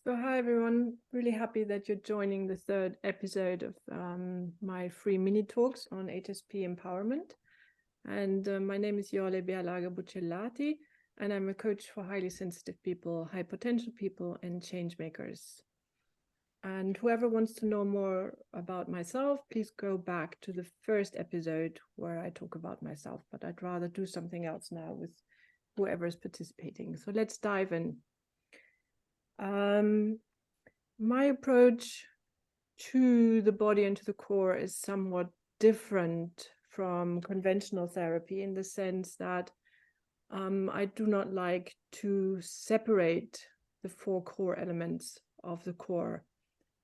So hi everyone, really happy that you're joining the third episode of my free mini talks on HSP empowerment. And my name is Berlage-Buccellati, and I'm a coach for highly sensitive people, high potential people, and change makers. And whoever wants to know more about myself, please go back to the first episode where I talk about myself, but I'd rather do something else now with whoever is participating. So let's dive in. My approach to the body and to the core is somewhat different from conventional therapy in the sense that I do not like to separate the four core elements of the core,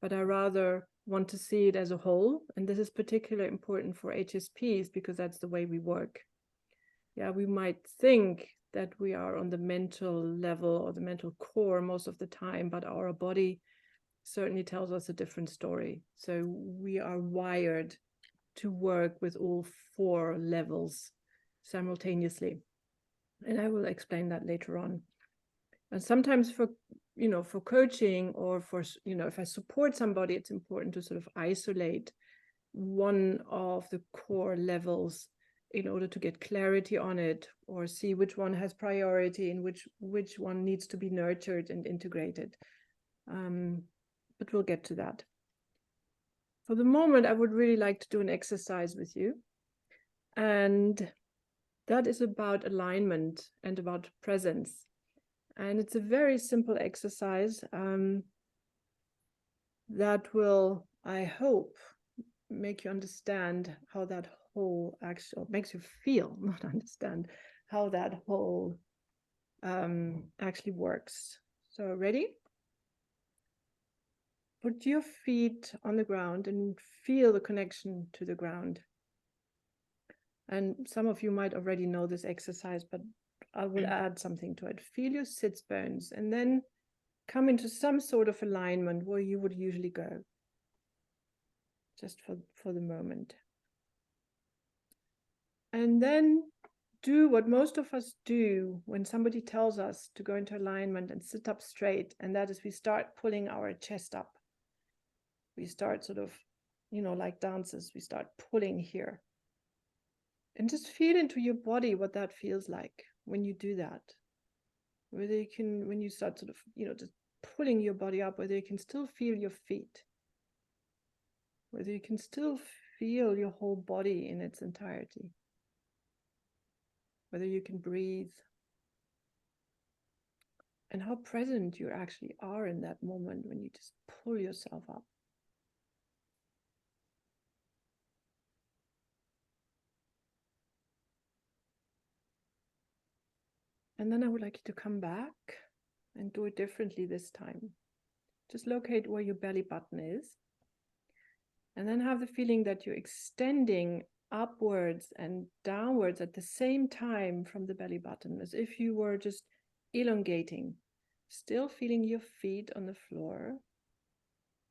but I rather want to see it as a whole. And this is particularly important for HSPs because that's the way we work. Yeah, we might think that we are on the mental level or the mental core most of the time, but our body certainly tells us a different story. So we are wired to work with all four levels simultaneously. And I will explain that later on. And sometimes for coaching or for, if I support somebody, it's important to sort of isolate one of the core levels in order to get clarity on it or see which one has priority and which one needs to be nurtured and integrated. But we'll get to that. For the moment, I would really like to do an exercise with you. And that is about alignment and about presence. And it's a very simple exercise that will, I hope, make you understand how that whole actually makes you feel, not understand, how that whole actually works. So ready? Put your feet on the ground and feel the connection to the ground. And some of you might already know this exercise, but I will add something to it. Feel your sits bones and then come into some sort of alignment where you would usually go, just for the moment. And then do what most of us do when somebody tells us to go into alignment and sit up straight, and that is we start pulling our chest up. We start sort of, like dancers, we start pulling here. And just feel into your body what that feels like when you do that. Whether you can, when you start sort of, just pulling your body up, whether you can still feel your feet. Whether you can still feel your whole body in its entirety. Whether you can breathe. And how present you actually are in that moment when you just pull yourself up. And then I would like you to come back and do it differently this time. Just locate where your belly button is. And then have the feeling that you're extending upwards and downwards at the same time from the belly button, as if you were just elongating. Still feeling your feet on the floor.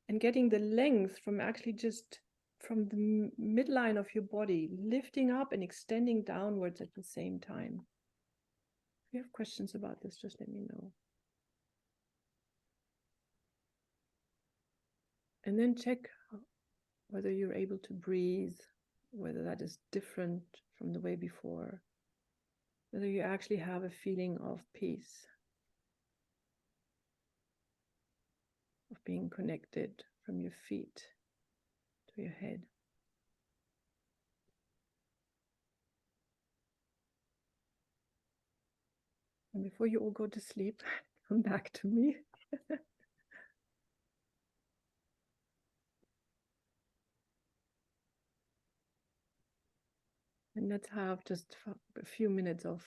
And getting the length from actually just from the midline of your body, lifting up and extending downwards at the same time. If you have questions about this, just let me know. And then check whether you're able to breathe, whether that is different from the way before, whether you actually have a feeling of peace, of being connected from your feet to your head. And before you all go to sleep, come back to me. And let's have just a few minutes of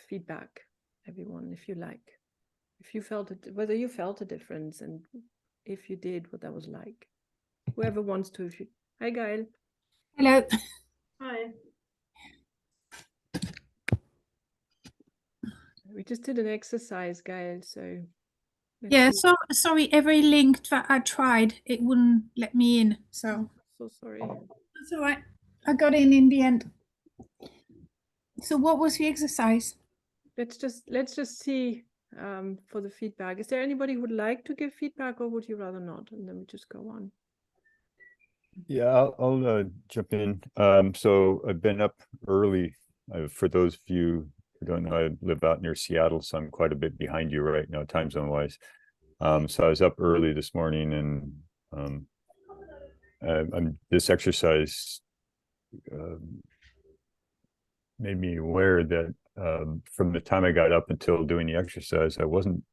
feedback, everyone, if you like. If you felt it, whether you felt a difference, and if you did, what that was like. Whoever wants to. If you. Hi, Gail. Hello. Hi. We just did an exercise, Gail. So. Yeah. So sorry. Every link that I tried, it wouldn't let me in. So. So sorry. That's all right. I got in the end. So what was the exercise? Let's just see for the feedback. Is there anybody who would like to give feedback, or would you rather not? And then we just go on. Yeah, I'll jump in. So I've been up early. For those of you who don't know, I live out near Seattle, so I'm quite a bit behind you right now, time zone wise. So I was up early this morning, and this exercise made me aware that from the time I got up until doing the exercise, I wasn't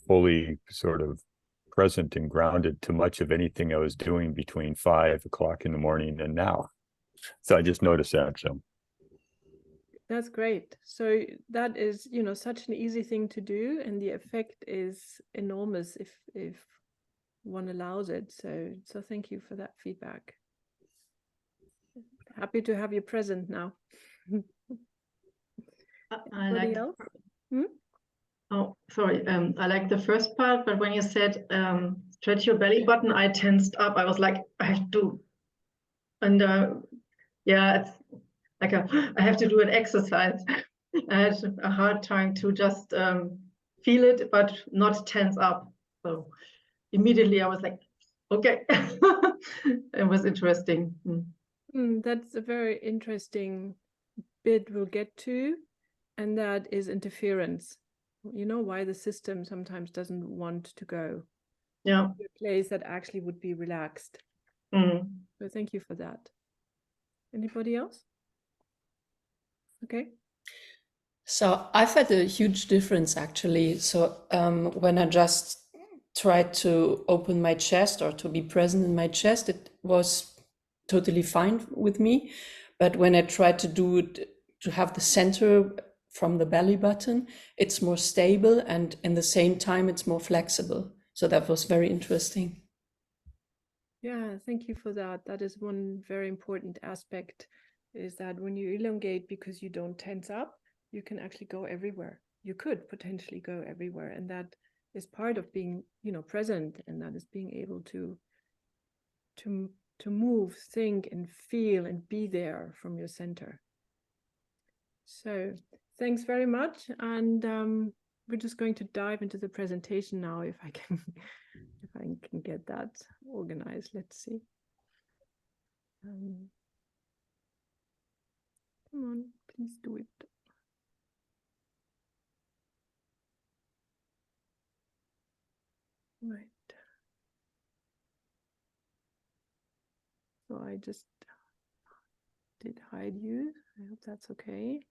fully sort of present and grounded to much of anything I was doing between 5 o'clock in the morning and now. So I just noticed that. So that's great. So that is, you know, such an easy thing to do, and the effect is enormous if one allows it. So thank you for that feedback. Happy to have you present now. Anybody else? Oh, sorry. I like the first part, but when you said stretch your belly button, I tensed up. I was like, I have to, and yeah, it's like I have to do an exercise. I had a hard time to just feel it, but not tense up. So immediately I was like, okay. It was interesting. That's a very interesting bit we'll get to, and that is interference. You know, why the system sometimes doesn't want to go to a place that actually would be relaxed. So thank you for that. Anybody else? Okay. So I've had a huge difference actually. So when I just tried to open my chest or to be present in my chest, it was totally fine with me. But when I tried to do it, to have the center from the belly button, it's more stable, and in the same time it's more flexible. So that was very interesting. Yeah, thank you for that. That is one very important aspect, is that when you elongate because you don't tense up, you can actually go everywhere. You could potentially go everywhere, and that is part of being, you know, present, and that is being able to move, think, and feel, and be there from your center. So thanks very much, and we're just going to dive into the presentation now, if I can get that organized. Let's see. Come on, please do it. Right. So I just did hide you. I hope that's okay.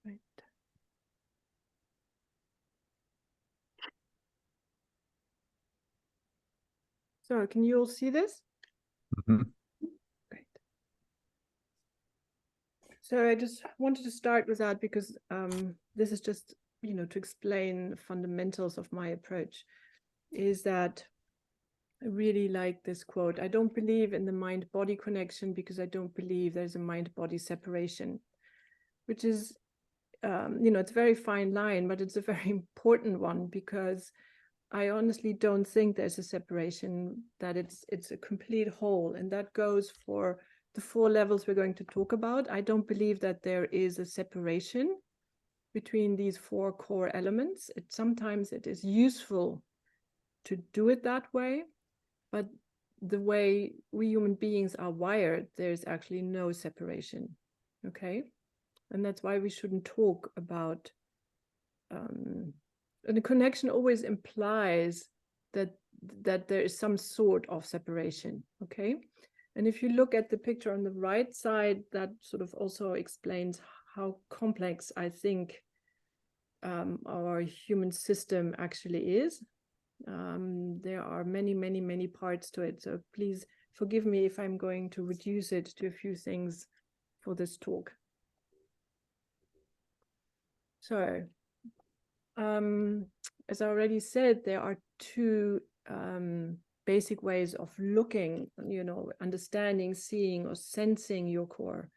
Right. So can you all see this? Great. So I just wanted to start with that because this is just, you know, to explain the fundamentals of my approach, is that I really like this quote. I don't believe in the mind-body connection because I don't believe there's a mind-body separation, which is, you know, it's a very fine line, but it's a very important one, because I honestly don't think there's a separation, that it's a complete whole. And that goes for the 4 levels we're going to talk about. I don't believe that there is a separation between these 4 core elements. Sometimes it is useful to do it that way, but the way we human beings are wired, there's actually no separation, okay? And that's why we shouldn't talk about, and the connection always implies that there is some sort of separation, okay? And if you look at the picture on the right side, that sort of also explains how complex I think our human system actually is. There are many parts to it, so please forgive me if I'm going to reduce it to a few things for this talk. So as I already said, there are 2 basic ways of looking, you know, understanding, seeing, or sensing your core.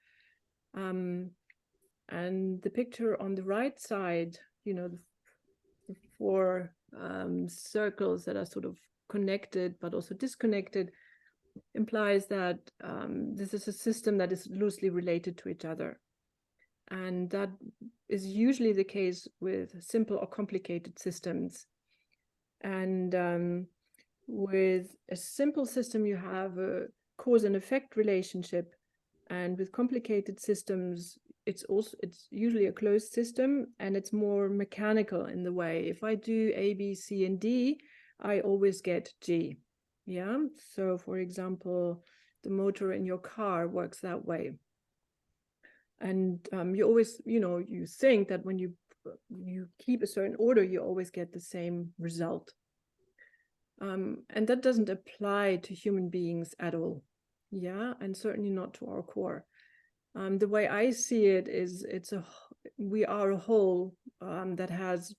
And the picture on the right side, you know, the 4 circles that are sort of connected but also disconnected, implies that this is a system that is loosely related to each other. And that is usually the case with simple or complicated systems. And with a simple system, you have a cause and effect relationship. And with complicated systems, it's usually a closed system, and it's more mechanical in the way. If I do A, B, C, and D, I always get G. Yeah. So for example, the motor in your car works that way. And you always, you think that when you keep a certain order, you always get the same result. And that doesn't apply to human beings at all. Yeah, and certainly not to our core. The way I see it is, we are a whole that has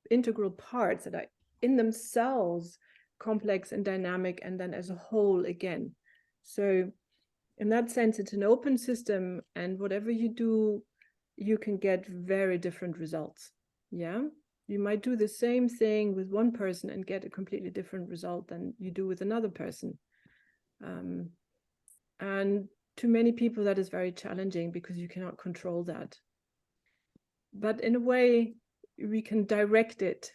integral parts that are in themselves complex and dynamic, and then as a whole again. So in that sense, it's an open system, and whatever you do, you can get very different results. Yeah, you might do the same thing with one person and get a completely different result than you do with another person. And to many people, that is very challenging because you cannot control that. But in a way, we can direct it,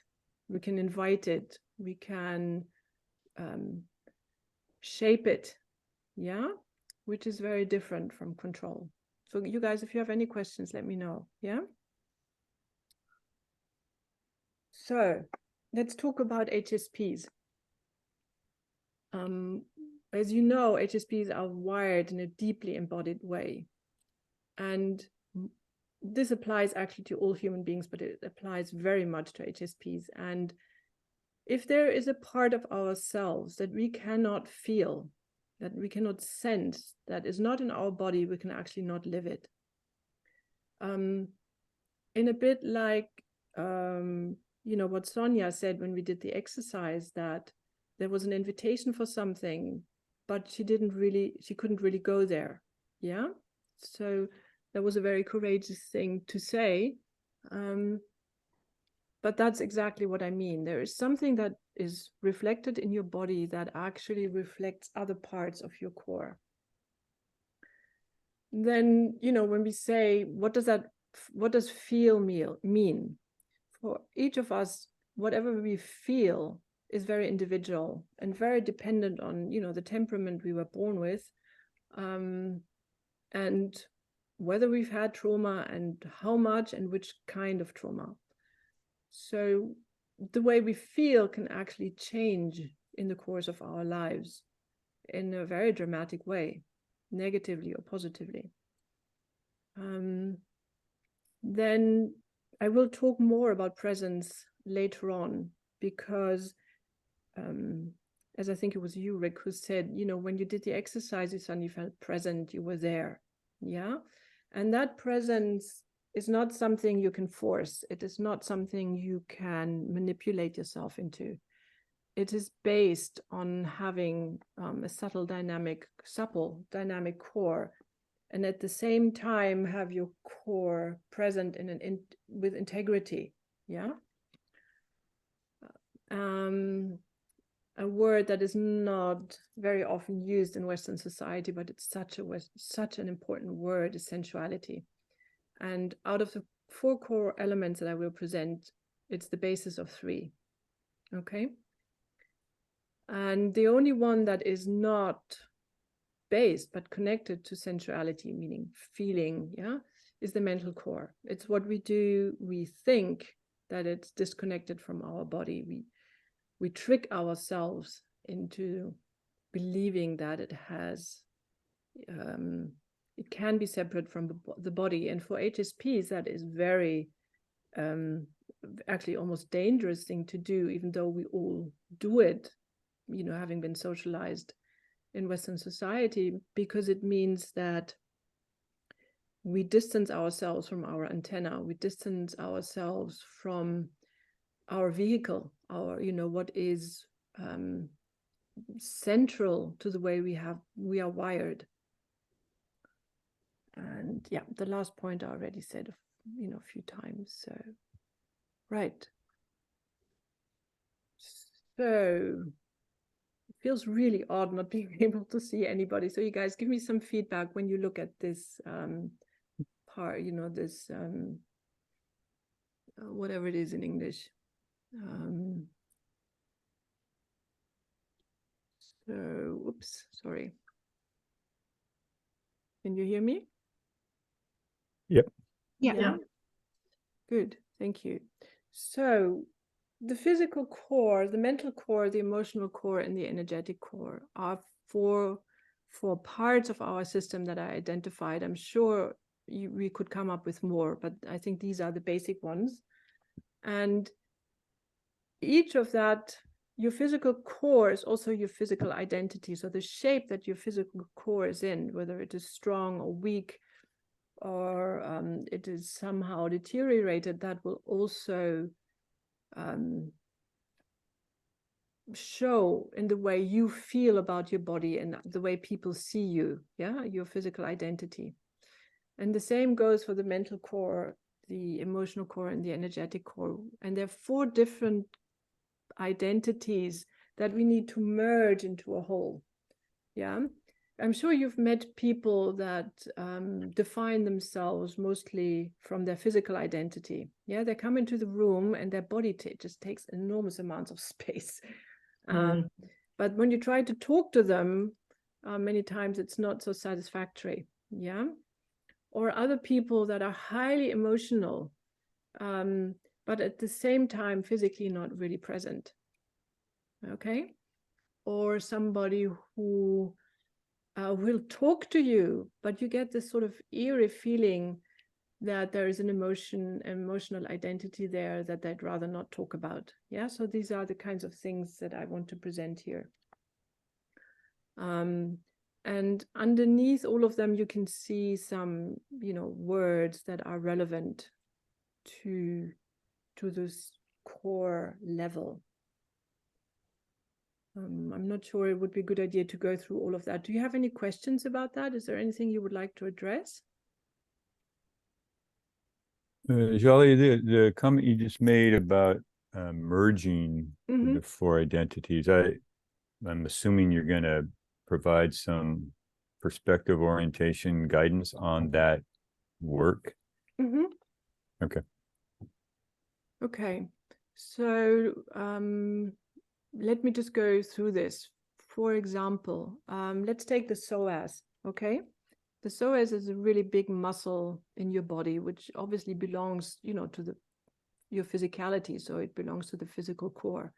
we can invite it, we can shape it, yeah, which is very different from control. So you guys, if you have any questions, let me know, yeah? So let's talk about HSPs. As you know, HSPs are wired in a deeply embodied way. And this applies actually to all human beings, but it applies very much to HSPs. And if there is a part of ourselves that we cannot feel, that we cannot sense, that is not in our body, we can actually not live it. In a bit like, what Sonia said when we did the exercise, that there was an invitation for something, but she couldn't really go there. Yeah. So that was a very courageous thing to say. But that's exactly what I mean. There is something that is reflected in your body that actually reflects other parts of your core. Then, when we say, what does feel mean? For each of us, whatever we feel is very individual and very dependent on, the temperament we were born with, and whether we've had trauma and how much and which kind of trauma. So the way we feel can actually change in the course of our lives in a very dramatic way, negatively or positively. Then I will talk more about presence later on, because as I think it was you, Rick, who said, when you did the exercise, you suddenly felt present, you were there. Yeah. And that presence is not something you can force. It is not something you can manipulate yourself into. It is based on having a supple dynamic core, and at the same time have your core present with integrity. Yeah. A word that is not very often used in Western society, but it's such an important word, is sensuality. And out of the 4 core elements that I will present, it's the basis of 3. Okay. And the only one that is not based but connected to sensuality, meaning feeling, yeah, is the mental core. It's what we do. We think that it's disconnected from our body. We trick ourselves into believing that it has it can be separate from the body. And for HSPs, that is very actually almost dangerous thing to do, even though we all do it, having been socialized in Western society, because it means that we distance ourselves from our antenna, we distance ourselves from our vehicle, what is central to the way we are wired. And yeah, the last point I already said, a few times. So, right. So it feels really odd not being able to see anybody. So you guys give me some feedback when you look at this part, you know, this whatever it is in English. So, oops, sorry. Can you hear me? Yep. Yeah. Yeah. Good, thank you. So the physical core, the mental core, the emotional core, and the energetic core are four parts of our system that I identified. I'm sure we could come up with more, but I think these are the basic ones. And each of that, your physical core is also your physical identity. So the shape that your physical core is in, whether it is strong or weak, or it is somehow deteriorated, that will also show in the way you feel about your body and the way people see you, yeah, your physical identity. And the same goes for the mental core, the emotional core, and the energetic core. And there are four different identities that we need to merge into a whole. Yeah, I'm sure you've met people that define themselves mostly from their physical identity. Yeah, they come into the room and their body just takes enormous amounts of space. But when you try to talk to them, many times it's not so satisfactory. Yeah, or other people that are highly emotional, but at the same time physically not really present. Okay, or somebody who will talk to you, but you get this sort of eerie feeling that there is an emotional identity there that they'd rather not talk about. Yeah, so these are the kinds of things that I want to present here. And underneath all of them, you can see some, you know, words that are relevant to this core level. I'm not sure it would be a good idea to go through all of that. Do you have any questions about that? Is there anything you would like to address? Jolie, the comment you just made about merging the four identities, I'm assuming you're going to provide some perspective orientation guidance on that work. Okay. Okay. So let me just go through this. For example, let's take the psoas, okay? The psoas is a really big muscle in your body, which obviously belongs, you know, to your physicality, so it belongs to the physical core.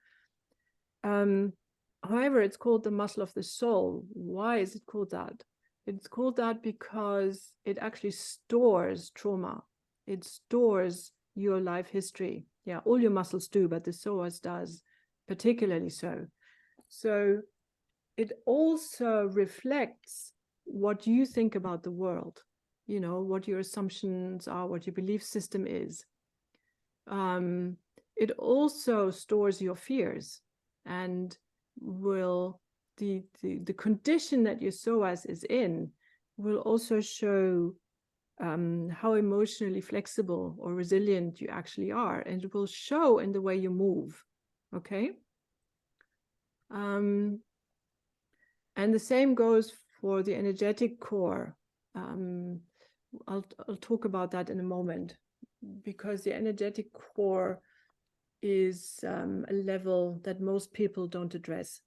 However, it's called the muscle of the soul. Why is it called that? It's called that because it actually stores trauma. It stores your life history. Yeah, all your muscles do, but the psoas does particularly so. So it also reflects what you think about the world, you know, what your assumptions are, what your belief system is. It also stores your fears, and will the condition that your psoas is in will also show how emotionally flexible or resilient you actually are, and it will show in the way you move. Okay. And the same goes for the energetic core. I'll talk about that in a moment, because the energetic core is a level that most people don't address.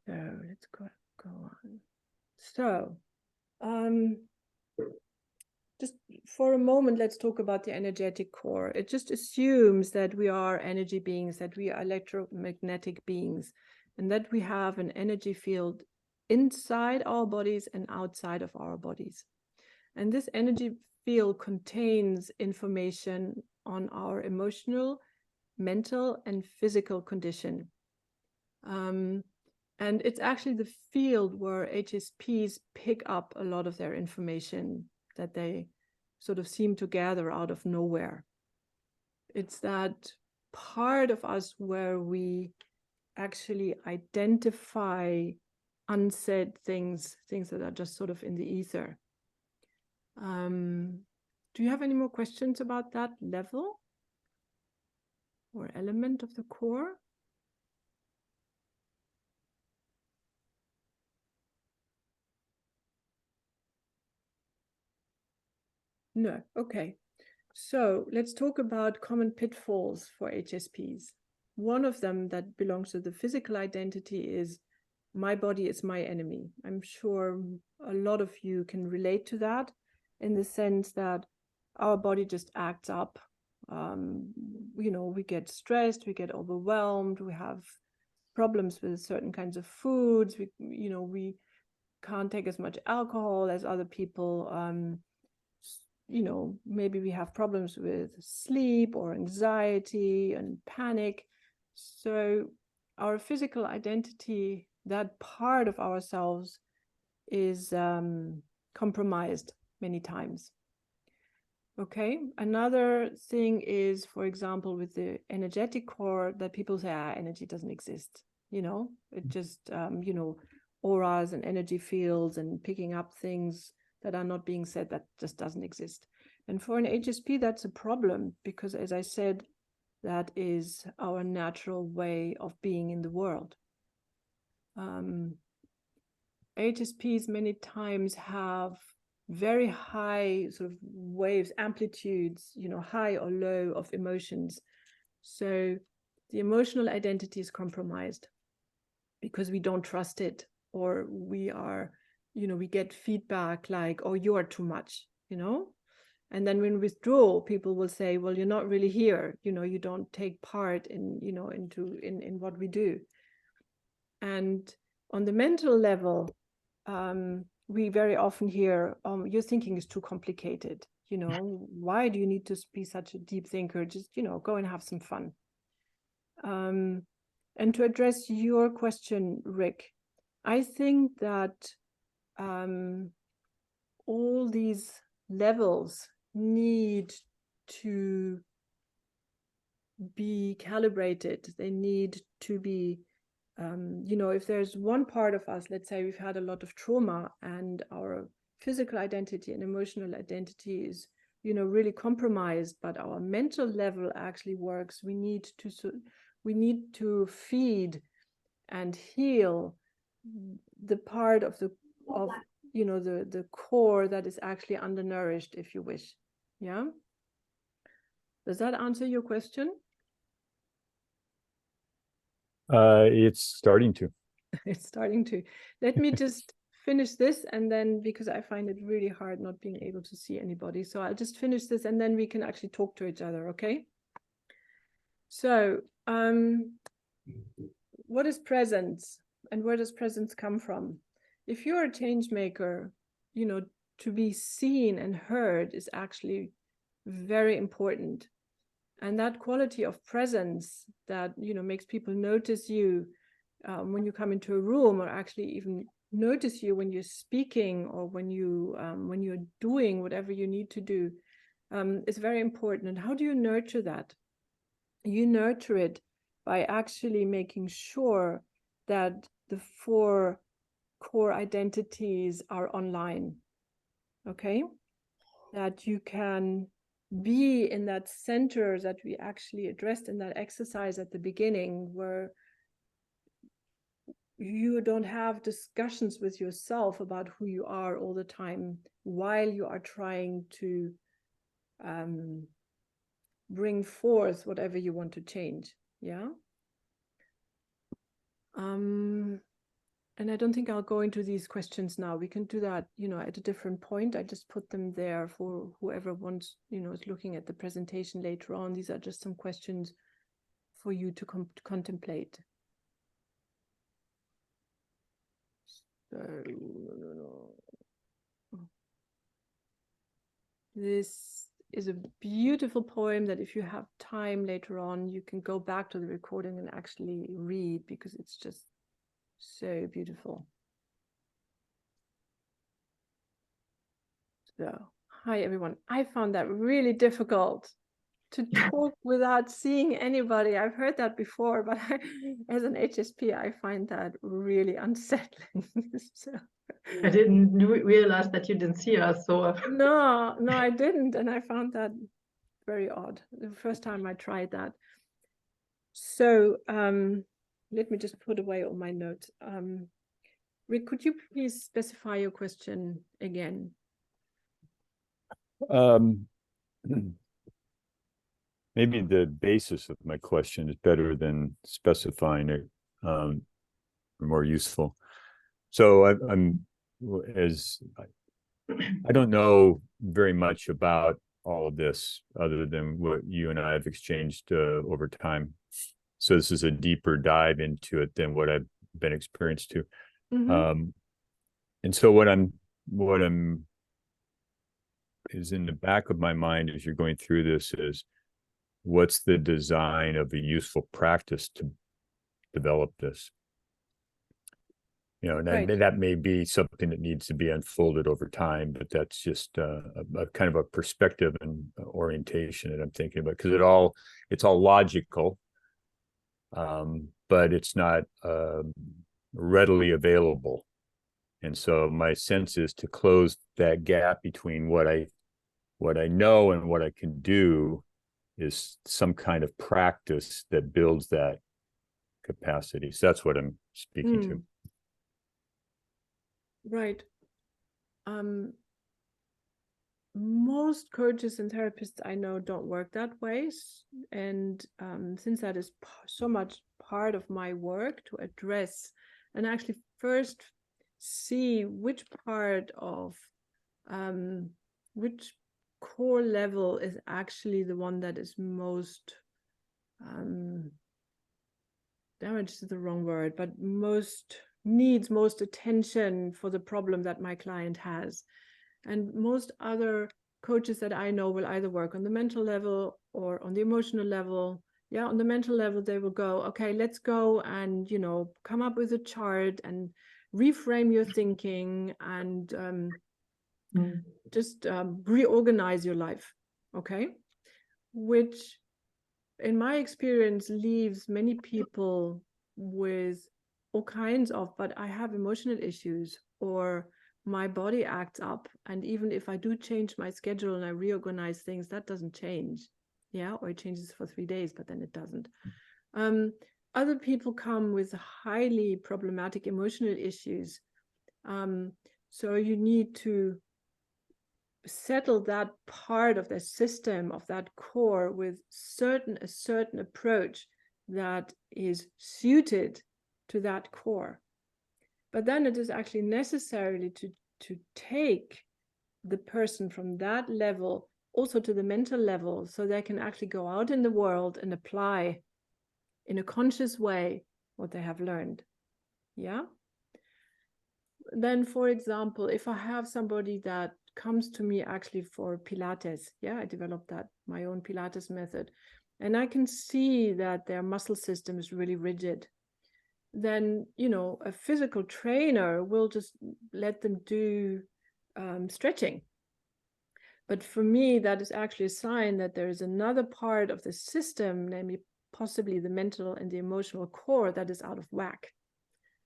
So let's go on. So just for a moment, let's talk about the energetic core. It just assumes that we are energy beings, that we are electromagnetic beings, and that we have an energy field inside our bodies and outside of our bodies. And this energy field contains information on our emotional, mental, and physical condition. And it's actually the field where HSPs pick up a lot of their information that they sort of seem to gather out of nowhere. It's that part of us where we actually identify unsaid things that are just sort of in the ether. Do you have any more questions about that level or element of the core? No, okay. So let's talk about common pitfalls for HSPs. One of them that belongs to the physical identity is my body is my enemy. I'm sure a lot of you can relate to that in the sense that our body just acts up. You know, we get stressed, we get overwhelmed, we have problems with certain kinds of foods. We can't take as much alcohol as other people. You know, maybe we have problems with sleep or anxiety and panic. So our physical identity, that part of ourselves, is compromised many times. Okay, another thing is, for example, with the energetic core, that people say, energy doesn't exist. You know, it just, you know, auras and energy fields and picking up things that are not being said, that just doesn't exist. And for an HSP, that's a problem because, as I said, that is our natural way of being in the world. HSPs many times have very high sort of waves, amplitudes, you know, high or low of emotions. So the emotional identity is compromised because we don't trust it, or we are, you know, we get feedback like, oh, you are too much, you know. And then when we withdraw, people will say, well, you're not really here, you know, you don't take part in, you know, in what we do. And on the mental level, we very often hear, your thinking is too complicated. You know, why do you need to be such a deep thinker? Just, you know, go and have some fun. And to address your question, Rick, I think that all these levels need to be calibrated. They need to be, you know, if there's one part of us, let's say we've had a lot of trauma and our physical identity and emotional identity is, you know, really compromised, but our mental level actually works. We need to feed and heal the part of you know, the core that is actually undernourished, if you wish. Yeah. Does that answer your question? It's starting to. It's starting to. Let me just finish this, and then, because I find it really hard not being able to see anybody, so I'll just finish this and then we can actually talk to each other, okay? So what is presence and where does presence come from? If you're a change maker, you know, to be seen and heard is actually very important. And that quality of presence that, you know, makes people notice you when you come into a room, or actually even notice you when you're speaking, or when you're doing whatever you need to do, is very important. And how do you nurture that? You nurture it by actually making sure that the 4 core identities are online. Okay, that you can be in that center that we actually addressed in that exercise at the beginning, where you don't have discussions with yourself about who you are all the time while you are trying to bring forth whatever you want to change. Yeah. And I don't think I'll go into these questions now. We can do that, you know, at a different point. I just put them there for whoever wants, you know, is looking at the presentation later on. These are just some questions for you to contemplate. So, this is a beautiful poem that if you have time later on, you can go back to the recording and actually read, because it's just so beautiful. So, hi everyone. I found that really difficult to talk without seeing anybody. I've heard that before, but as an HSP, I find that really unsettling. So, I didn't realize that you didn't see us. So no, I didn't, and I found that very odd the first time I tried that. So let me just put away all my notes. Rick, could you please specify your question again? Maybe the basis of my question is better than specifying it, more useful. So I don't know very much about all of this other than what you and I have exchanged over time. So this is a deeper dive into it than what I've been experienced to. Mhm. And so what I'm is in the back of my mind as you're going through this is, what's the design of a useful practice to develop this? You know, and Right. that may be something that needs to be unfolded over time, but that's just a kind of a perspective and orientation that I'm thinking about, because it's all logical, but it's not readily available. And so my sense is to close that gap between what I know and what I can do is some kind of practice that builds that capacity. So that's what I'm speaking to. Right. Most coaches and therapists I know don't work that way. And since that is so much part of my work to address and actually first see which part of which core level is actually the one that is most damaged is the wrong word, but needs most attention for the problem that my client has. And most other coaches that I know will either work on the mental level or on the emotional level. Yeah, on the mental level, they will go, okay, let's go and, you know, come up with a chart and reframe your thinking and just reorganize your life. Okay. Which, in my experience, leaves many people with all kinds of, but I have emotional issues, or my body acts up. And even if I do change my schedule and I reorganize things, that doesn't change. Yeah, or it changes for 3 days, but then it doesn't. Other people come with highly problematic emotional issues. So you need to settle that part of the system, of that core, with a certain approach that is suited to that core. But then it is actually necessary to take the person from that level also to the mental level, so they can actually go out in the world and apply in a conscious way what they have learned. Yeah. Then, for example, if I have somebody that comes to me actually for Pilates, yeah, I developed my own Pilates method, and I can see that their muscle system is really rigid, then, you know, a physical trainer will just let them do stretching. But for me, that is actually a sign that there is another part of the system, namely possibly the mental and the emotional core, that is out of whack.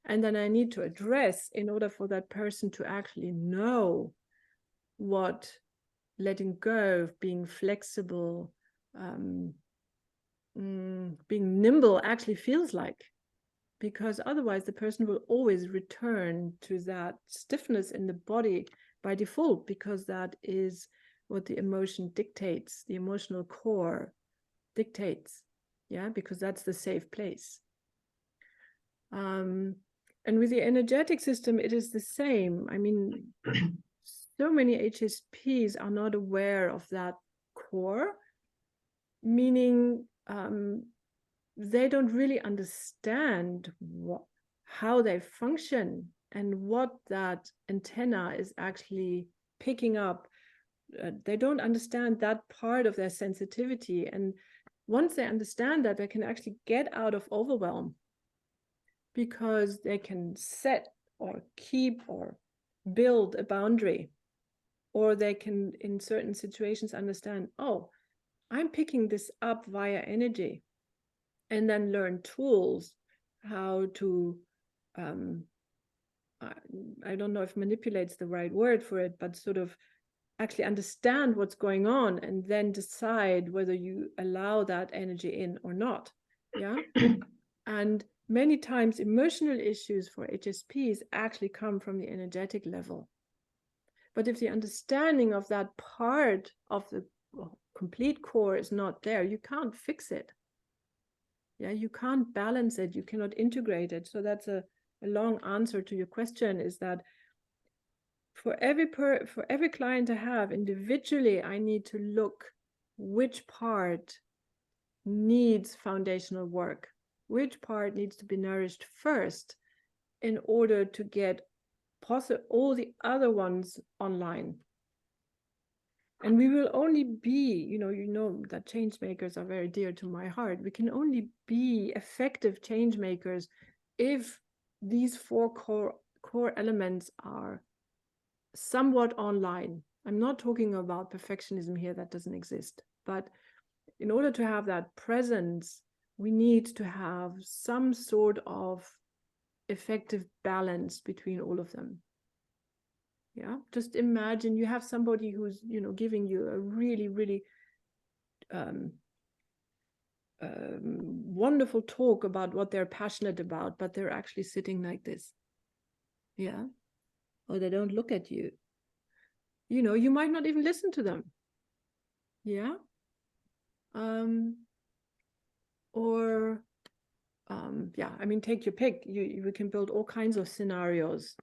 And then I need to address, in order for that person to actually know what letting go, being flexible, being nimble actually feels like. Because otherwise the person will always return to that stiffness in the body by default, because that is what the emotion dictates, the emotional core dictates. Yeah, because that's the safe place. And with the energetic system, it is the same. I mean, so many HSPs are not aware of that core, meaning they don't really understand how they function and what that antenna is actually picking up. They don't understand that part of their sensitivity. And once they understand that, they can actually get out of overwhelm, because they can set or keep or build a boundary, or they can, in certain situations, understand, oh, I'm picking this up via energy, and then learn tools how to, I don't know if manipulate's the right word for it, but sort of actually understand what's going on and then decide whether you allow that energy in or not. Yeah. And many times emotional issues for HSPs actually come from the energetic level. But if the understanding of that part of the complete core is not there, you can't fix it. Yeah, you can't balance it, you cannot integrate it. So that's a long answer to your question, is that for every client I have individually, I need to look which part needs foundational work, which part needs to be nourished first in order to get all the other ones online. And we will only be, you know that change makers are very dear to my heart. We can only be effective change makers if these four core elements are somewhat online. I'm not talking about perfectionism here, that doesn't exist. But in order to have that presence, we need to have some sort of effective balance between all of them. Yeah, just imagine you have somebody who's, giving you a really, really wonderful talk about what they're passionate about, but they're actually sitting like this. Yeah, or they don't look at you. You might not even listen to them. Yeah. Yeah, I mean, take your pick. We can build all kinds of scenarios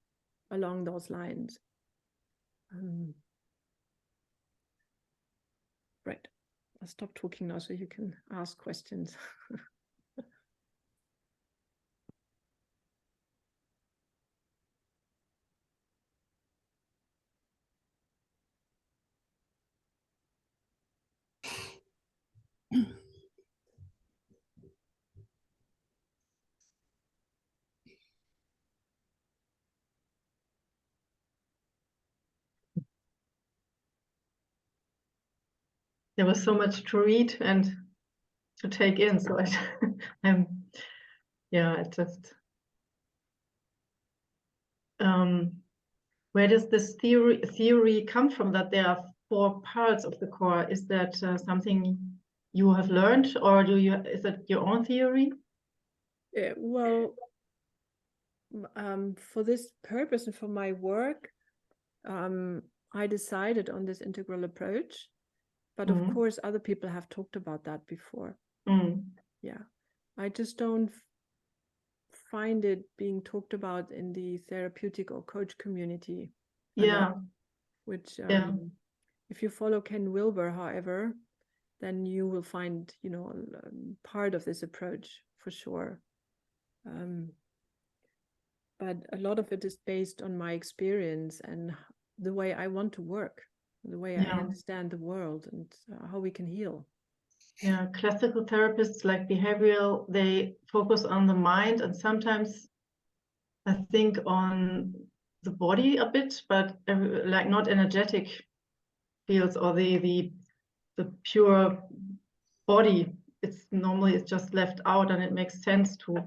along those lines. Right. I'll stop talking now so you can ask questions. There was so much to read and to take in, so I just where does this theory come from, that there are 4 parts of the core? Is that something you have learned, or is that your own theory? Well, for this purpose and for my work, I decided on this integral approach, but of course other people have talked about that before. Yeah, I just don't find it being talked about in the therapeutic or coach community. Yeah. Which if you follow Ken Wilber, however, then you will find, part of this approach for sure. But a lot of it is based on my experience and the way I want to work, the way I understand the world, and how we can heal. Yeah, classical therapists like behavioral, they focus on the mind and sometimes I think on the body a bit, but like not energetic fields or the pure body. It's just left out, and it makes sense to.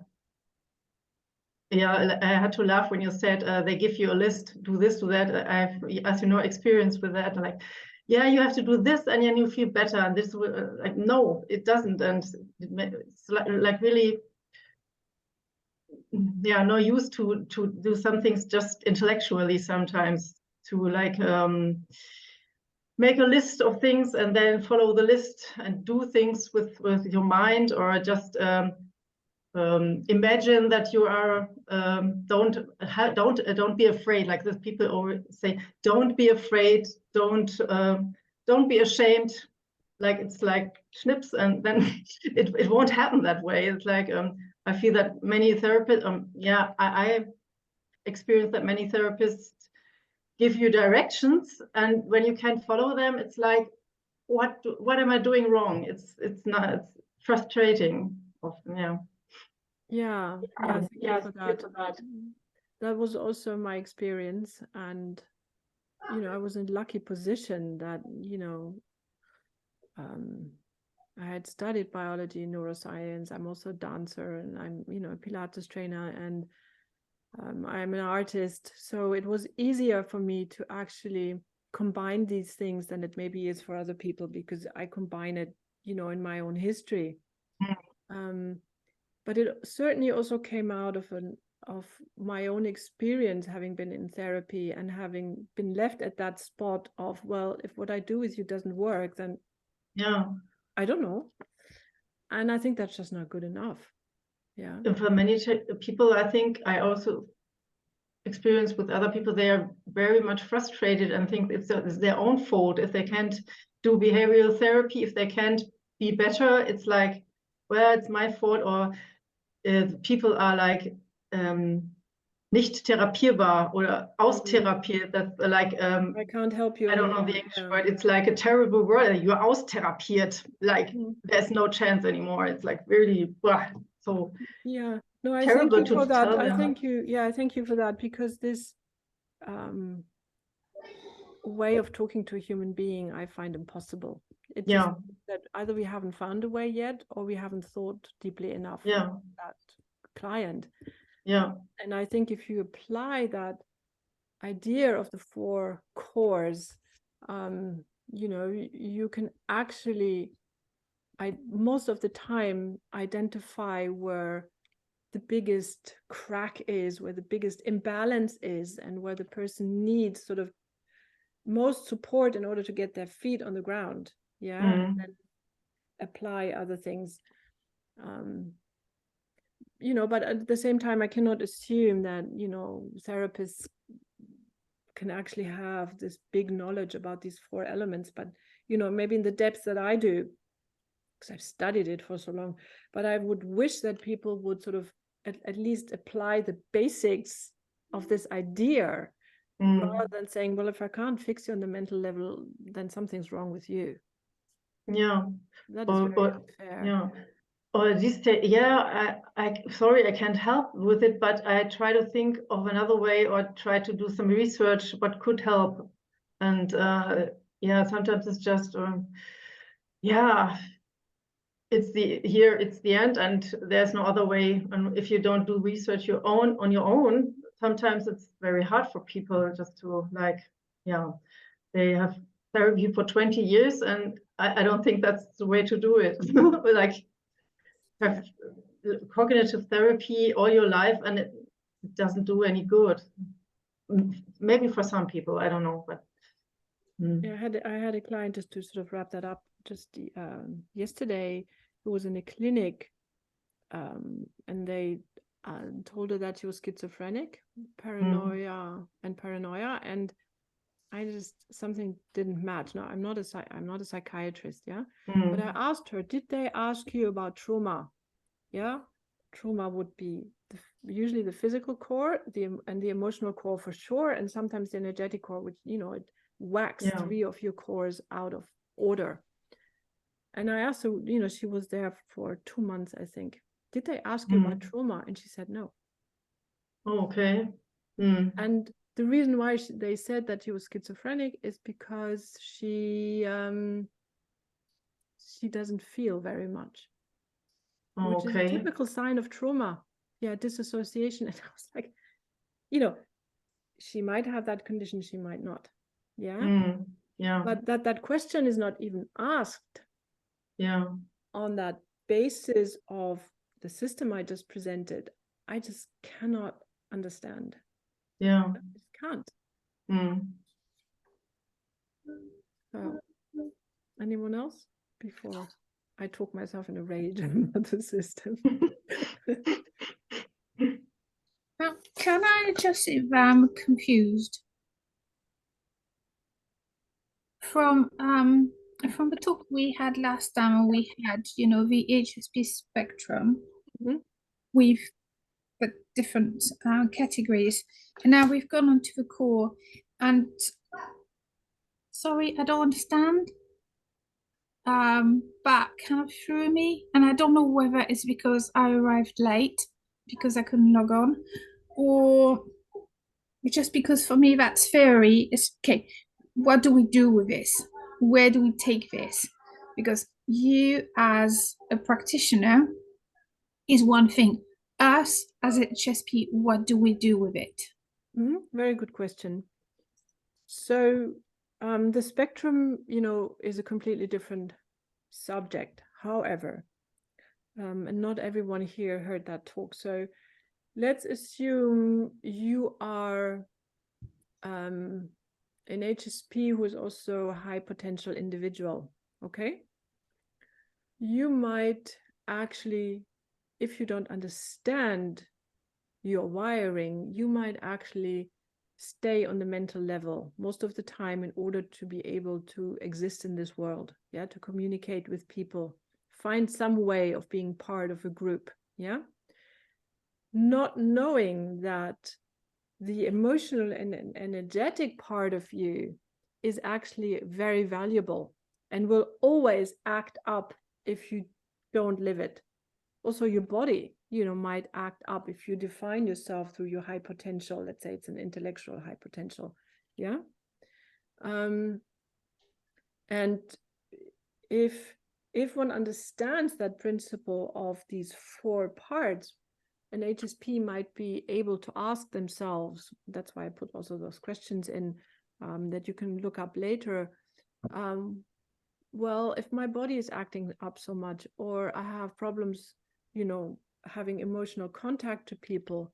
Yeah, I had to laugh when you said they give you a list, do this, do that. I have, as you know, experience with that. Like, yeah, you have to do this, and then you feel better. And this will, like, no, it doesn't, and it's like really, yeah, no use to do some things just intellectually sometimes, to like make a list of things and then follow the list and do things with your mind, or just imagine that you are don't be afraid, like this people always say, don't be afraid, don't be ashamed, like it's like schnips, and then it won't happen that way. It's like I feel that many therapists I experienced that many therapists give you directions, and when you can't follow them, it's like, what am I doing wrong? It's frustrating often. Yeah, thank you for that. That was also my experience, and I was in a lucky position that I had studied biology and neuroscience. I'm also a dancer, and I'm a Pilates trainer, and I'm an artist. So it was easier for me to actually combine these things than it maybe is for other people, because I combine it, in my own history. But it certainly also came out of my own experience, having been in therapy and having been left at that spot of, well, if what I do with you doesn't work, then I don't know. And I think that's just not good enough. Yeah. And for many people, I think I also experience with other people, they are very much frustrated and think it's their own fault if they can't do behavioral therapy, if they can't be better. It's like, well, it's my fault, or people are like nicht therapierbar oder austherapiert. That's like I can't help you. I don't know the English word. It's like a terrible word. You're austherapiert. Like there's no chance anymore. It's like really so. Yeah. No, I terrible thank you for that. I them. thank you. Yeah, I thank you for that, because this way of talking to a human being, I find impossible. It just that either we haven't found a way yet, or we haven't thought deeply enough about that client. Yeah. And I think if you apply that idea of the 4 cores, you know, you can actually, most of the time, identify where the biggest crack is, where the biggest imbalance is, and where the person needs sort of most support in order to get their feet on the ground. And then apply other things. You know, but at the same time, I cannot assume that, you know, therapists can actually have this big knowledge about these 4 elements. But, you know, maybe in the depths that I do, because I've studied it for so long, but I would wish that people would sort of at least apply the basics of this idea, rather than saying, well, if I can't fix you on the mental level, then something's wrong with you. Yeah. That is very unfair. Yeah. Or this, I sorry, I can't help with it, but I try to think of another way, or try to do some research what could help. And sometimes it's just it's the end, and there's no other way. And if you don't do research on your own, sometimes it's very hard for people just to they have therapy for 20 years, and I don't think that's the way to do it. Like have cognitive therapy all your life, and it doesn't do any good. Maybe for some people, I don't know, but yeah, I had a client, just to sort of wrap that up, just yesterday, who was in a clinic, and they told her that she was schizophrenic, paranoia, and I just, something didn't match. Now, I'm not a psychiatrist, but I asked her, did they ask you about trauma? Trauma would be usually the physical core, and the emotional core for sure, and sometimes the energetic core, which, you know, it whacks 3 of your cores out of order. And I asked her, you know, she was there for 2 months, I think. Did they ask you about trauma? And she said no. Okay. And the reason why they said that she was schizophrenic is because she doesn't feel very much, which is a typical sign of trauma. Disassociation. And I was like, you know, she might have that condition, she might not. But that question is not even asked. On that basis of the system I just presented, I just cannot understand. I just can't. So, anyone else before I talk myself in a rage about the system? Now, can I just, if I'm confused, from the talk we had last time, we had, you know, the HSP spectrum with the different categories, and now we've gone on to the core. And sorry, I don't understand. But kind of threw me, and I don't know whether it's because I arrived late because I couldn't log on, or just because for me that theory is okay. What do we do with this? Where do we take this? Because you as a practitioner is one thing. Us as a HSP, what do we do with it? Very good question. So the spectrum, you know, is a completely different subject. However, and not everyone here heard that talk. So let's assume you are an HSP who is also a high potential individual, okay? You might actually, if you don't understand your wiring, you might actually stay on the mental level most of the time in order to be able to exist in this world, yeah, to communicate with people, find some way of being part of a group, yeah, not knowing that the emotional and energetic part of you is actually very valuable and will always act up if you don't live it. Also, your body, you know, might act up if you define yourself through your high potential. Let's say it's an intellectual high potential, yeah. And if one understands that principle of these 4 parts, an HSP might be able to ask themselves. That's why I put also those questions in that you can look up later. Well, if my body is acting up so much, or I have problems, you know, having emotional contact to people,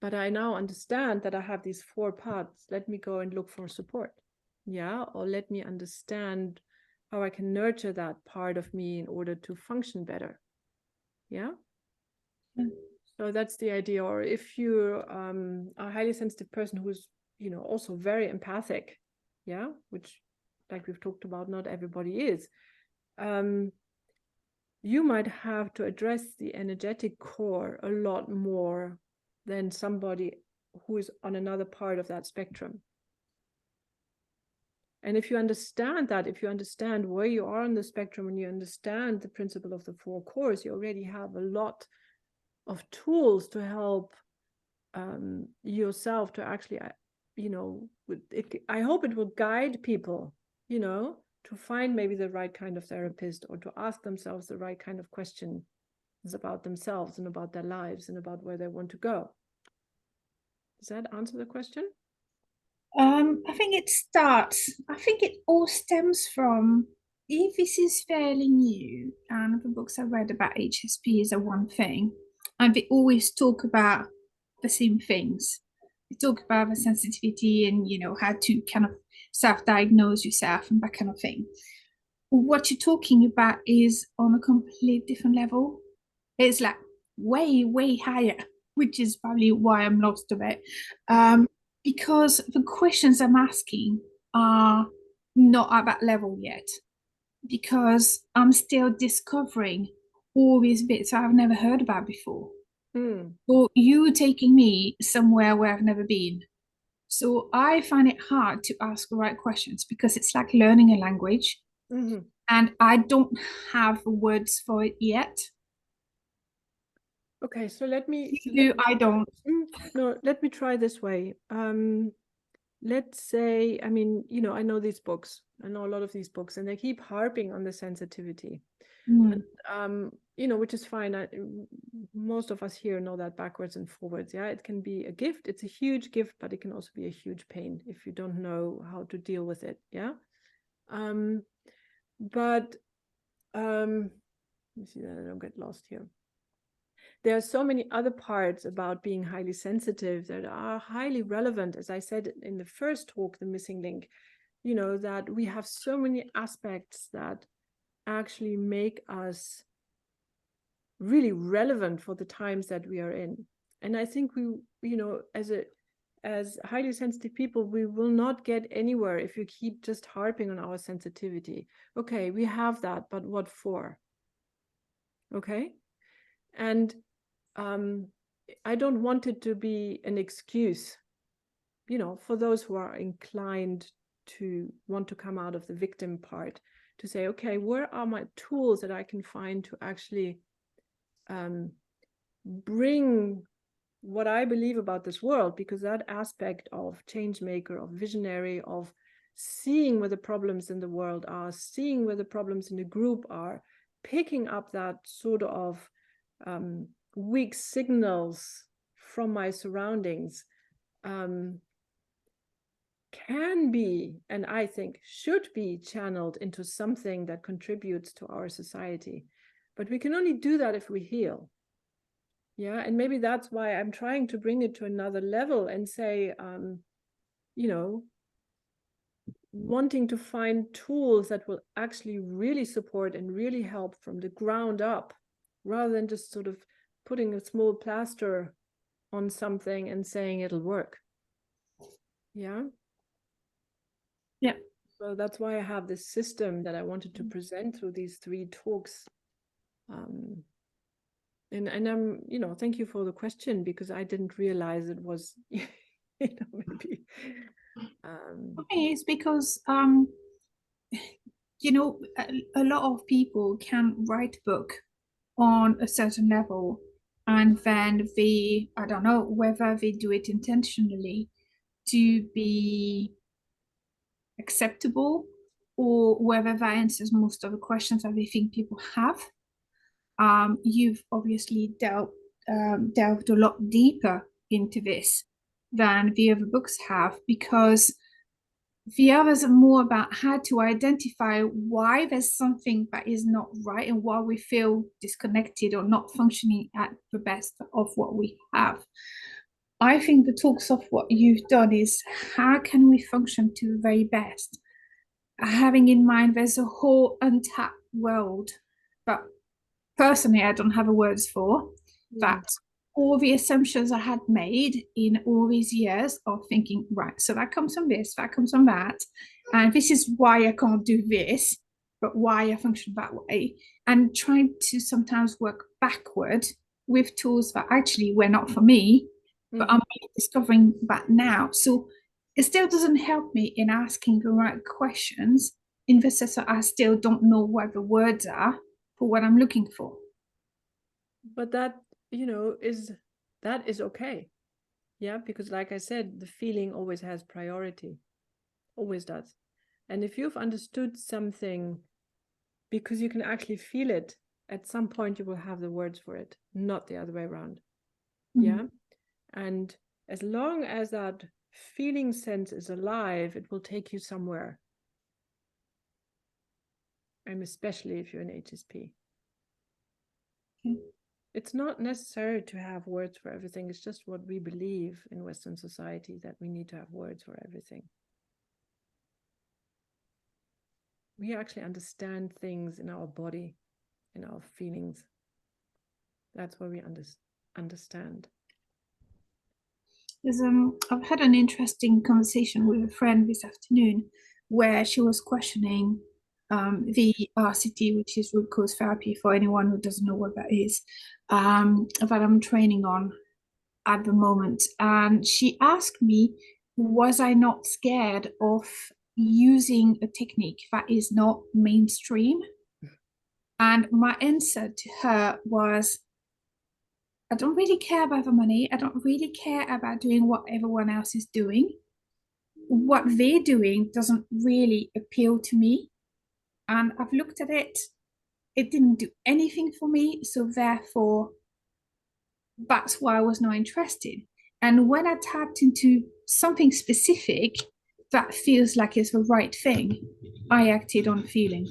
but I now understand that I have these 4 parts, let me go and look for support, yeah, or let me understand how I can nurture that part of me in order to function better, yeah. So that's the idea. Or if you're a highly sensitive person who's, you know, also very empathic, yeah, which, like we've talked about, not everybody is, you might have to address the energetic core a lot more than somebody who is on another part of that spectrum. And if you understand that, if you understand where you are on the spectrum and you understand the principle of the 4 cores, you already have a lot of tools to help yourself to actually, you know, I hope it will guide people, you know, to find maybe the right kind of therapist, or to ask themselves the right kind of questions about themselves and about their lives and about where they want to go. Does that answer the question? I think it all stems from, if this is fairly new, and the books I read about HSPs are one thing, and they always talk about the same things. They talk about the sensitivity and, you know, how to kind of self-diagnose yourself and that kind of thing. What you're talking about is on a completely different level. It's like way, way higher, which is probably why I'm lost a bit. Because the questions I'm asking are not at that level yet, because I'm still discovering all these bits I've never heard about before. Or you taking me somewhere where I've never been. So I find it hard to ask the right questions, because it's like learning a language. And I don't have the words for it yet. Okay, so let me I don't. No, let me try this way. Let's say, I mean, you know, I know these books. I know a lot of these books, and they keep harping on the sensitivity. And, you know, which is fine. Most of us here know that backwards and forwards. Yeah, it can be a gift. It's a huge gift, but it can also be a huge pain if you don't know how to deal with it. Yeah. But let me see that I don't get lost here. There are so many other parts about being highly sensitive that are highly relevant. As I said in the first talk, the missing link, you know, that we have so many aspects that actually make us really relevant for the times that we are in. And I think we, you know, as highly sensitive people, we will not get anywhere if you keep just harping on our sensitivity. Okay, we have that, but what for? Okay. And I don't want it to be an excuse, you know, for those who are inclined to want to come out of the victim part, to say, okay, where are my tools that I can find to actually bring what I believe about this world? Because that aspect of change maker, of visionary, of seeing where the problems in the world are, seeing where the problems in the group are, picking up that sort of weak signals from my surroundings, can be, and I think should be, channeled into something that contributes to our society. But we can only do that if we heal. Yeah, and maybe that's why I'm trying to bring it to another level and say, you know, wanting to find tools that will actually really support and really help from the ground up, rather than just sort of putting a small plaster on something and saying it'll work. Yeah. Yeah. So that's why I have this system that I wanted to present through these 3 talks. And I'm, you know, thank you for the question, because I didn't realize it was, you know, maybe. Okay, it's because you know, a lot of people can write book on a certain level, and then they, I don't know whether they do it intentionally to be acceptable, or whether that answers most of the questions that they think people have. You've obviously delved a lot deeper into this than the other books have, because the others are more about how to identify why there's something that is not right and why we feel disconnected or not functioning at the best of what we have. I think the talks of what you've done is how can we function to the very best, having in mind there's a whole untapped world that personally I don't have the words for, that all the assumptions I had made in all these years of thinking, right, so that comes from this, that comes from that, and this is why I can't do this, but why I function that way, and trying to sometimes work backward with tools that actually were not for me, but I'm discovering that now. So it still doesn't help me in asking the right questions in the sense that I still don't know what the words are for what I'm looking for. But that, you know, is okay. Yeah, because like I said, the feeling always has priority, always does. And if you've understood something because you can actually feel it, at some point you will have the words for it, not the other way around. Yeah. And as long as that feeling sense is alive, it will take you somewhere. And especially if you're an HSP. It's not necessary to have words for everything. It's just what we believe in Western society, that we need to have words for everything. We actually understand things in our body, in our feelings. That's where we understand. I've had an interesting conversation with a friend this afternoon where she was questioning the RCT, which is root cause therapy, for anyone who doesn't know what that is, that I'm training on at the moment. And she asked me, was I not scared of using a technique that is not mainstream? And my answer to her was, I don't really care about the money. I don't really care about doing what everyone else is doing. What they're doing doesn't really appeal to me. And I've looked at it. It didn't do anything for me. So therefore, that's why I was not interested. And when I tapped into something specific that feels like it's the right thing, I acted on feeling.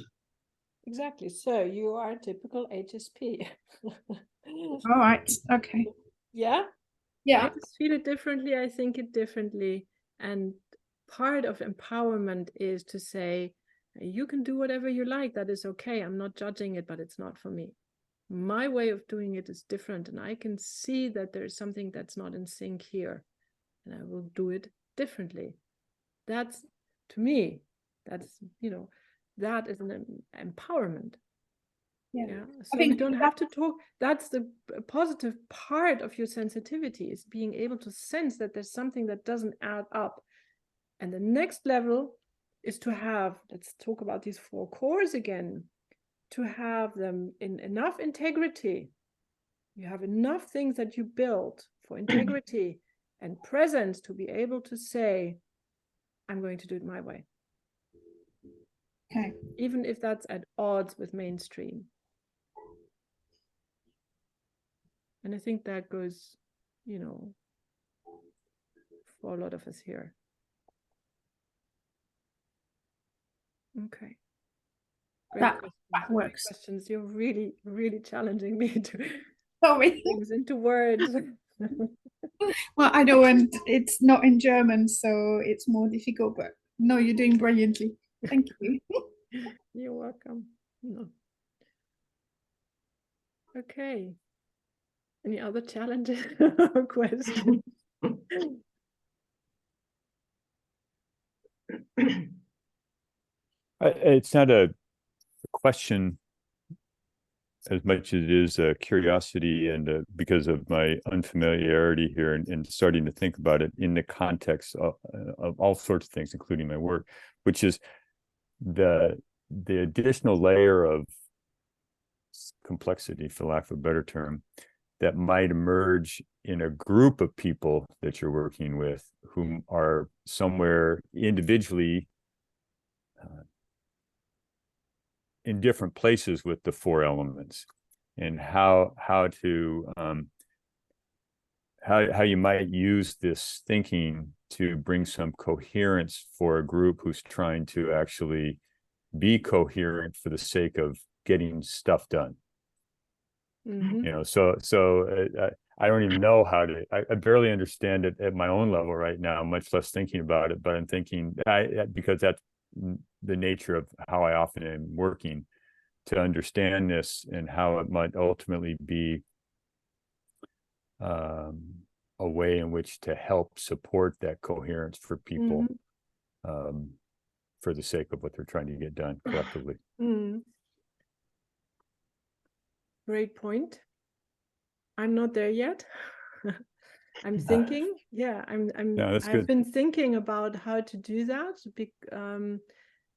Exactly. So you are a typical HSP. All right. Okay. Yeah. Yeah. I just feel it differently. I think it differently. And part of empowerment is to say, you can do whatever you like. That is okay. I'm not judging it, but it's not for me. My way of doing it is different. And I can see that there's something that's not in sync here. And I will do it differently. That's, to me, that's, you know, that is an empowerment. Yeah. So you don't have to talk. That's the positive part of your sensitivity, is being able to sense that there's something that doesn't add up. And the next level is to have, let's talk about these 4 cores again, to have them in enough integrity. You have enough things that you build for integrity and presence to be able to say, I'm going to do it my way. Okay. Even if that's at odds with mainstream. And I think that goes, you know, for a lot of us here. Okay. Great That questions. works. Great questions. You're really, really challenging me to Sorry. things into words. Well, I know, and it's not in German, so it's more difficult, but no, you're doing brilliantly. Thank you. You're welcome. No. Okay. Any other challenges or questions? It's not a question as much as it is a curiosity, and because of my unfamiliarity here and starting to think about it in the context of all sorts of things, including my work, which is the additional layer of complexity, for lack of a better term, that might emerge in a group of people that you're working with whom are somewhere individually in different places with the four elements, and how you might use this thinking to bring some coherence for a group who's trying to actually be coherent for the sake of getting stuff done. Mhm. You know, so I don't even know how to. I barely understand it at my own level right now, much less thinking about it. But I'm thinking because that's the nature of how I often am working, to understand this and how it might ultimately be a way in which to help support that coherence for people, for the sake of what they're trying to get done collectively. Great point. I'm not there yet. I'm thinking. Yeah, that's I've good. been thinking about how to do that.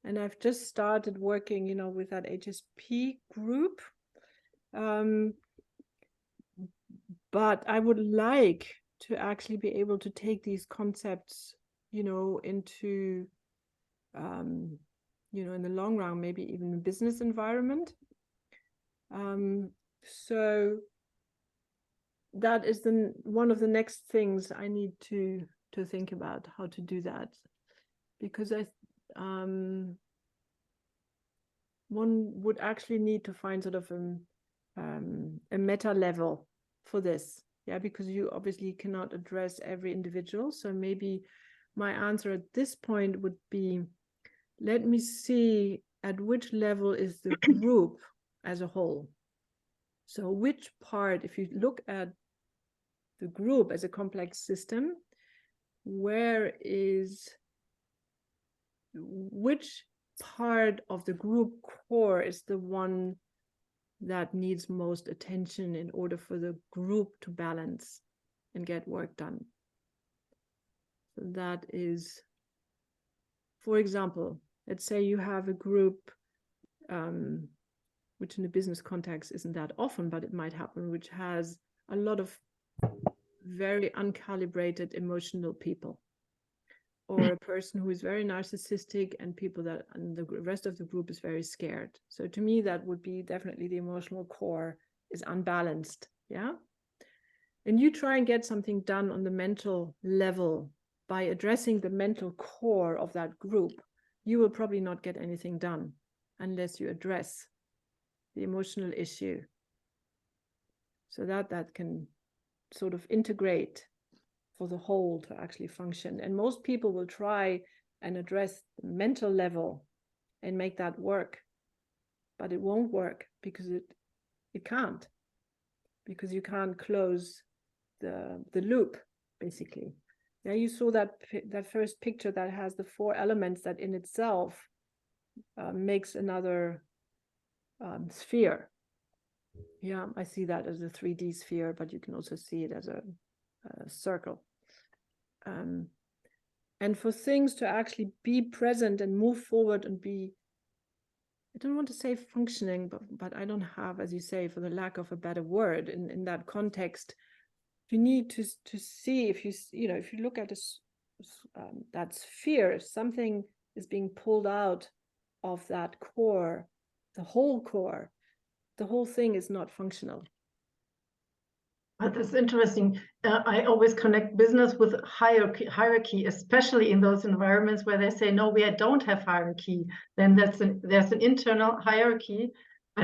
And I've just started working, you know, with that HSP group. But I would like to actually be able to take these concepts, you know, into, you know, in the long run, maybe even a business environment. So that is one of the next things I need to think about, how to do that, because one would actually need to find sort of a meta level for this, yeah, because you obviously cannot address every individual. So maybe my answer at this point would be, let me see at which level is the group as a whole. So which part, if you look at the group as a complex system, which part of the group core is the one that needs most attention in order for the group to balance and get work done? So that is, for example, let's say you have a group, which in a business context isn't that often, but it might happen, which has a lot of very uncalibrated emotional people, or a person who is very narcissistic, and people that, and the rest of the group is very scared. So to me, that would be definitely the emotional core is unbalanced. Yeah. And you try and get something done on the mental level by addressing the mental core of that group, you will probably not get anything done unless you address the emotional issue, so that can sort of integrate for the whole to actually function. And most people will try and address the mental level and make that work, but it won't work because it can't, because you can't close the loop, basically. Yeah, you saw that first picture that has the four elements that in itself makes another sphere. Yeah, I see that as a 3D sphere, but you can also see it as a circle. And for things to actually be present and move forward and be, I don't want to say functioning, but I don't have, as you say, for the lack of a better word, in that context, you need to see, if if you look at that sphere, something is being pulled out of that core, the whole thing is not functional. But that's interesting. I always connect business with hierarchy, especially in those environments where they say, no, we don't have hierarchy. Then there's an internal hierarchy.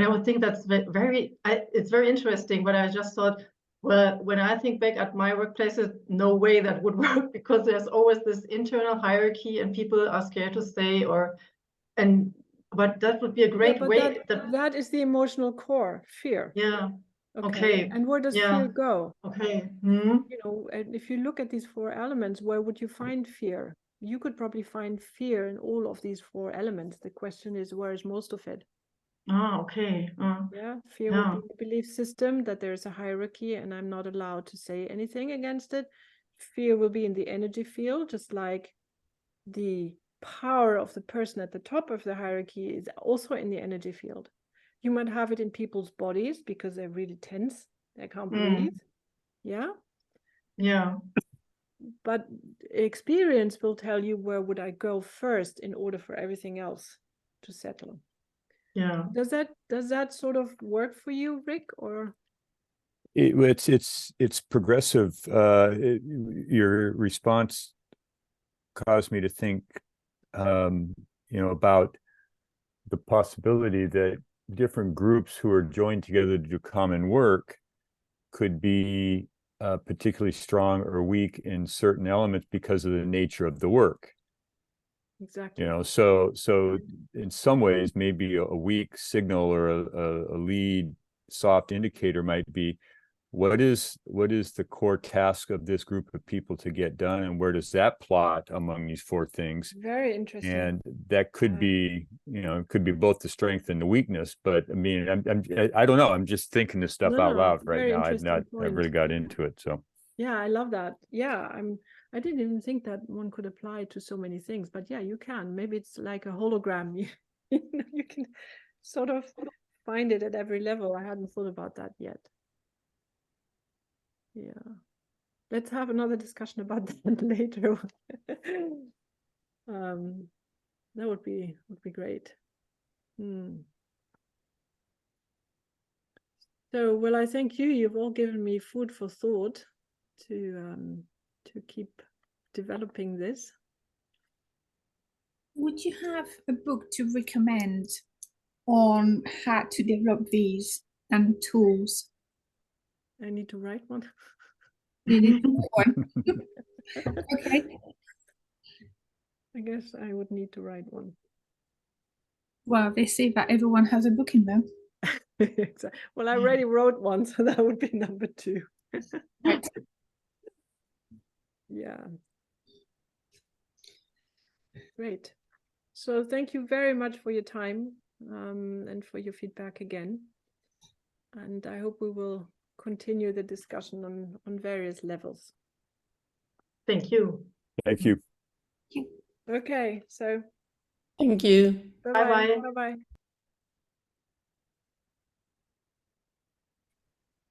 I would think that's it's very interesting, but I just thought, well, when I think back at my workplaces, no way that would work, because there's always this internal hierarchy and people are scared to stay, but that would be a great but way. that is the emotional core, fear. Yeah. Okay. Okay. And where does fear go? Okay. You know, and if you look at these 4 elements, where would you find fear? You could probably find fear in all of these 4 elements. The question is, where is most of it? Ah, okay. Yeah, fear would be the belief system that there's a hierarchy and I'm not allowed to say anything against it. Fear will be in the energy field, just like the power of the person at the top of the hierarchy is also in the energy field. You might have it in people's bodies because they're really tense, they can't breathe. Yeah. Yeah. But experience will tell you, where would I go first in order for everything else to settle? Yeah. Does that sort of work for you, Rick? Or it's progressive. Your response caused me to think, about the possibility that different groups who are joined together to do common work could be particularly strong or weak in certain elements because of the nature of the work. exactly. So in some ways, maybe a weak signal or a lead soft indicator might be, what is the core task of this group of people to get done, and where does that plot among these 4 things? Very interesting. And that could be, it could be both the strength and the weakness. But I mean, I don't know. I'm just thinking this stuff out loud right now. I've really got into it. So yeah, I love that. Yeah, I didn't even think that one could apply to so many things, but yeah, you can. Maybe it's like a hologram. You can sort of find it at every level. I hadn't thought about that yet. Yeah, let's have another discussion about that later. That would be great. So, well, I thank you. You've all given me food for thought to keep developing this. Would you have a book to recommend on how to develop these and tools? I need to write one. You need to write one. Okay. I guess I would need to write one. Well, they say that everyone has a book in them. Well, I already wrote one, so that would be number 2. Right. Yeah. Great. So thank you very much for your time and for your feedback again. And I hope we will continue the discussion on various levels. Thank you. thank you. Okay, so Thank you. bye-bye. Bye-bye. Bye-bye.